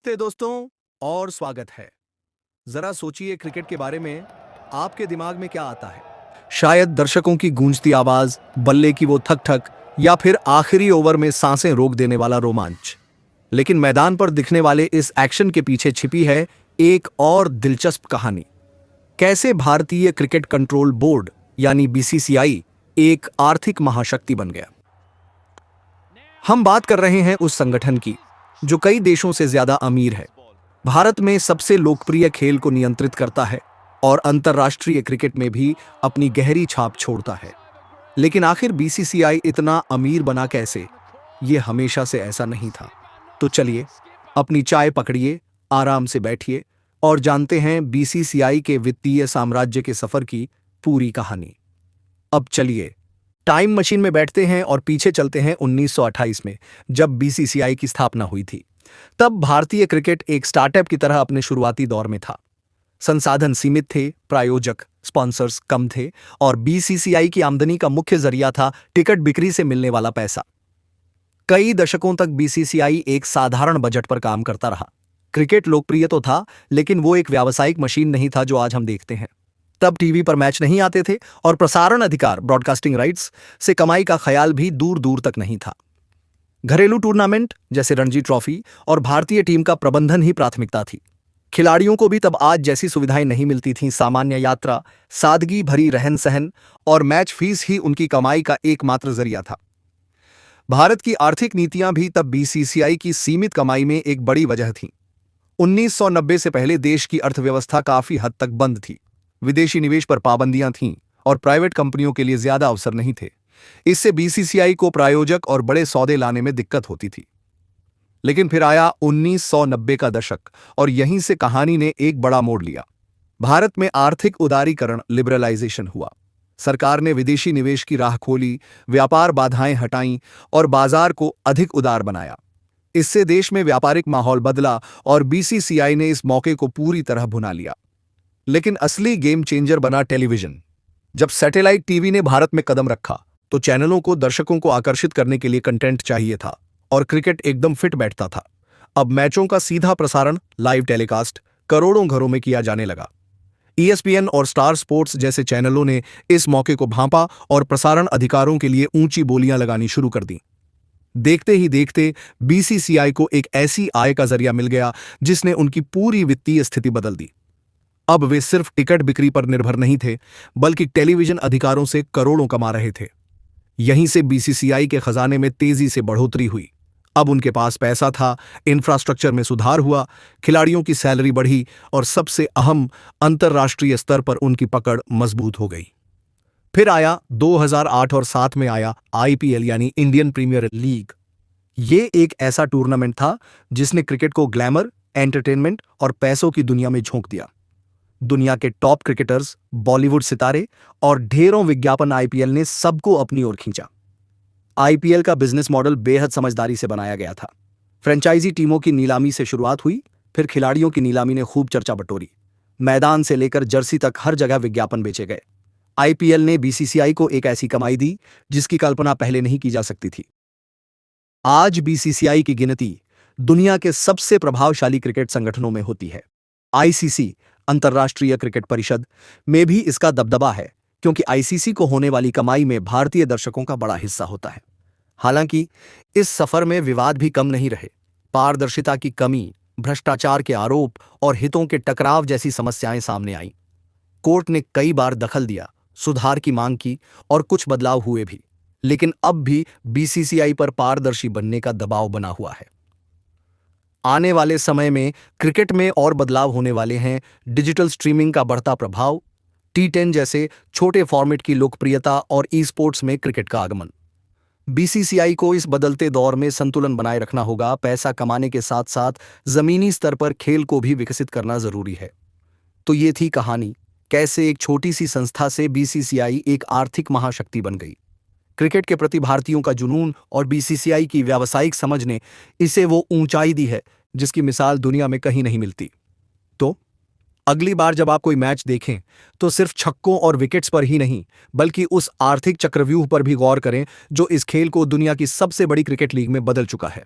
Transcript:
नमस्ते दोस्तों और स्वागत है। जरा सोचिए क्रिकेट के बारे में आपके दिमाग में क्या आता है। शायद दर्शकों की गूंजती आवाज, बल्ले की वो थक थक, या फिर आखिरी ओवर में सांसें रोक देने वाला रोमांच। लेकिन मैदान पर दिखने वाले इस एक्शन के पीछे छिपी है एक और दिलचस्प कहानी। कैसे भारतीय क्रिकेट कंट्रोल बोर्ड यानी बीसीसीआई एक आर्थिक महाशक्ति बन गया। हम बात कर रहे हैं उस संगठन की जो कई देशों से ज्यादा अमीर है, भारत में सबसे लोकप्रिय खेल को नियंत्रित करता है और अंतर्राष्ट्रीय क्रिकेट में भी अपनी गहरी छाप छोड़ता है। लेकिन आखिर बीसीसीआई इतना अमीर बना कैसे? ये हमेशा से ऐसा नहीं था। तो चलिए अपनी चाय पकड़िए, आराम से बैठिए और जानते हैं बीसीसीआई के वित्तीय साम्राज्य के सफर की पूरी कहानी। अब चलिए टाइम मशीन में बैठते हैं और पीछे चलते हैं 1928 में, जब बीसीसीआई की स्थापना हुई थी। तब भारतीय क्रिकेट एक स्टार्टअप की तरह अपने शुरुआती दौर में था। संसाधन सीमित थे, प्रायोजक स्पॉन्सर्स कम थे और बीसीसीआई की आमदनी का मुख्य जरिया था टिकट बिक्री से मिलने वाला पैसा। कई दशकों तक बीसीसीआई एक साधारण बजट पर काम करता रहा। क्रिकेट लोकप्रिय तो था, लेकिन वो एक व्यावसायिक मशीन नहीं था जो आज हम देखते हैं। तब टीवी पर मैच नहीं आते थे और प्रसारण अधिकार, ब्रॉडकास्टिंग राइट्स से कमाई का ख्याल भी दूर दूर तक नहीं था। घरेलू टूर्नामेंट जैसे रणजी ट्रॉफी और भारतीय टीम का प्रबंधन ही प्राथमिकता थी। खिलाड़ियों को भी तब आज जैसी सुविधाएं नहीं मिलती थीं। सामान्य यात्रा, सादगी भरी रहन सहन और मैच फीस ही उनकी कमाई का एकमात्र जरिया था। भारत की आर्थिक नीतियां भी तब बीसीसीआई की सीमित कमाई में एक बड़ी वजह थीं। 1990 से पहले देश की अर्थव्यवस्था काफी हद तक बंद थी। विदेशी निवेश पर पाबंदियां थीं और प्राइवेट कंपनियों के लिए ज्यादा अवसर नहीं थे। इससे बीसीसीआई को प्रायोजक और बड़े सौदे लाने में दिक्कत होती थी। लेकिन फिर आया 1990 का दशक और यहीं से कहानी ने एक बड़ा मोड़ लिया। भारत में आर्थिक उदारीकरण, लिबरलाइजेशन हुआ। सरकार ने विदेशी निवेश की राह खोली, व्यापार बाधाएं हटाईं और बाजार को अधिक उदार बनाया। इससे देश में व्यापारिक माहौल बदला और बीसीसीआई ने इस मौके को पूरी तरह भुना लिया। लेकिन असली गेम चेंजर बना टेलीविजन। जब सैटेलाइट टीवी ने भारत में कदम रखा तो चैनलों को दर्शकों को आकर्षित करने के लिए कंटेंट चाहिए था और क्रिकेट एकदम फिट बैठता था। अब मैचों का सीधा प्रसारण, लाइव टेलीकास्ट करोड़ों घरों में किया जाने लगा। ईएसपीएन और स्टार स्पोर्ट्स जैसे चैनलों ने इस मौके को भांपा और प्रसारण अधिकारों के लिए ऊंची बोलियां लगानी शुरू कर दी। देखते ही देखते बीसीसीआई को एक ऐसी आय का जरिया मिल गया जिसने उनकी पूरी वित्तीय स्थिति बदल दी। अब वे सिर्फ टिकट बिक्री पर निर्भर नहीं थे, बल्कि टेलीविजन अधिकारों से करोड़ों कमा रहे थे। यहीं से बीसीसीआई के खजाने में तेजी से बढ़ोतरी हुई। अब उनके पास पैसा था, इंफ्रास्ट्रक्चर में सुधार हुआ, खिलाड़ियों की सैलरी बढ़ी और सबसे अहम, अंतर्राष्ट्रीय स्तर पर उनकी पकड़ मजबूत हो गई। फिर आया 2008 और 7 में आया आईपीएल यानी इंडियन प्रीमियर लीग। ये एक ऐसा टूर्नामेंट था जिसने क्रिकेट को ग्लैमर, एंटरटेनमेंट और पैसों की दुनिया में झोंक दिया। दुनिया के टॉप क्रिकेटर्स, बॉलीवुड सितारे और ढेरों विज्ञापन आईपीएल ने सबको अपनी ओर खींचा। आईपीएल का बिजनेस मॉडल बेहद समझदारी से बनाया गया था। फ्रेंचाइजी टीमों की नीलामी से शुरुआत हुई, फिर खिलाड़ियों की नीलामी ने खूब चर्चा बटोरी। मैदान से लेकर जर्सी तक हर जगह विज्ञापन बेचे गए। आईपीएल ने बीसीसीआई को एक ऐसी कमाई दी जिसकी कल्पना पहले नहीं की जा सकती थी। आज बीसीसीआई की गिनती दुनिया के सबसे प्रभावशाली क्रिकेट संगठनों में होती है। आईसीसी, अंतर्राष्ट्रीय क्रिकेट परिषद में भी इसका दबदबा है, क्योंकि आईसीसी को होने वाली कमाई में भारतीय दर्शकों का बड़ा हिस्सा होता है। हालांकि इस सफर में विवाद भी कम नहीं रहे। पारदर्शिता की कमी, भ्रष्टाचार के आरोप और हितों के टकराव जैसी समस्याएं सामने आईं। कोर्ट ने कई बार दखल दिया, सुधार की मांग की और कुछ बदलाव हुए भी। लेकिन अब भी बीसीसीआई पर पारदर्शी बनने का दबाव बना हुआ है। आने वाले समय में क्रिकेट में और बदलाव होने वाले हैं। डिजिटल स्ट्रीमिंग का बढ़ता प्रभाव, टी10 जैसे छोटे फॉर्मेट की लोकप्रियता और ई स्पोर्ट्स में क्रिकेट का आगमन। बीसीसीआई को इस बदलते दौर में संतुलन बनाए रखना होगा। पैसा कमाने के साथ साथ जमीनी स्तर पर खेल को भी विकसित करना जरूरी है। तो ये थी कहानी, कैसे एक छोटी सी संस्था से बीसीसीआई एक आर्थिक महाशक्ति बन गई। क्रिकेट के प्रति भारतीयों का जुनून और बीसीसीआई की व्यावसायिक समझ ने इसे वो ऊंचाई दी है जिसकी मिसाल दुनिया में कहीं नहीं मिलती। तो अगली बार जब आप कोई मैच देखें तो सिर्फ छक्कों और विकेट्स पर ही नहीं, बल्कि उस आर्थिक चक्रव्यूह पर भी गौर करें जो इस खेल को दुनिया की सबसे बड़ी क्रिकेट लीग में बदल चुका है।